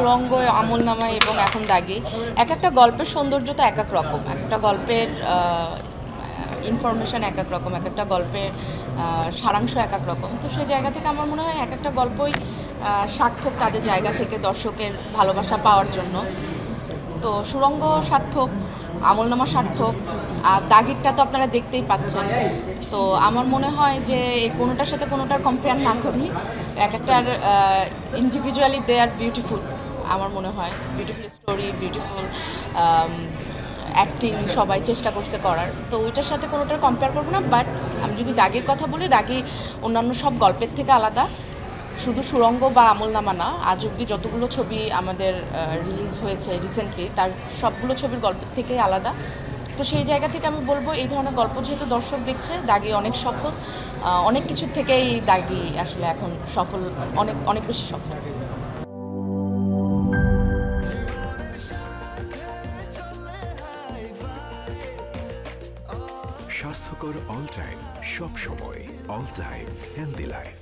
সুড়ঙ্গ, আমলনামা এবং এখন দাগি, এক একটা গল্পের সৌন্দর্য তো এক এক রকম, এক একটা গল্পের ইনফরমেশন এক এক রকম, এক একটা গল্পের সারাংশ এক এক রকম। তো সেই জায়গা থেকে আমার মনে হয় এক একটা গল্পই সার্থক তাদের জায়গা থেকে দর্শকের ভালোবাসা পাওয়ার জন্য। তো সুড়ঙ্গ সার্থক, আমলনামা সার্থক, আর দাগিরটা তো আপনারা দেখতেই পাচ্ছেন। তো আমার মনে হয় যে এই কোনোটার সাথে কোনোটার কম্পেয়ার না করি, এক একটার ইন্ডিভিজুয়ালি দে আর বিউটিফুল। আমার মনে হয় বিউটিফুল স্টোরি, বিউটিফুল অ্যাক্টিং সবাই চেষ্টা করছে করার, তো ওইটার সাথে কোনোটার কম্পেয়ার করবো না। বাট আমি যদি দাগের কথা বলি, দাগি অন্যান্য সব গল্পের থেকে আলাদা। শুধু সুড়ঙ্গ বা আমলনামা না, আজ অবধি যতগুলো ছবি আমাদের রিলিজ হয়েছে রিসেন্টলি, তার সবগুলো ছবির গল্পের থেকেই আলাদা। তো সেই জায়গা থেকে আমি বলবো এই ধরনের গল্প যেহেতু দর্শক দেখছে, দাগি অনেক সফল। অনেক কিছুর থেকেই দাগি আসলে এখন সফল, অনেক অনেক বেশি সফল। স্বাস্থ্যকর অল টাইম, সব সময় অল টাইম হেলদি লাইফ।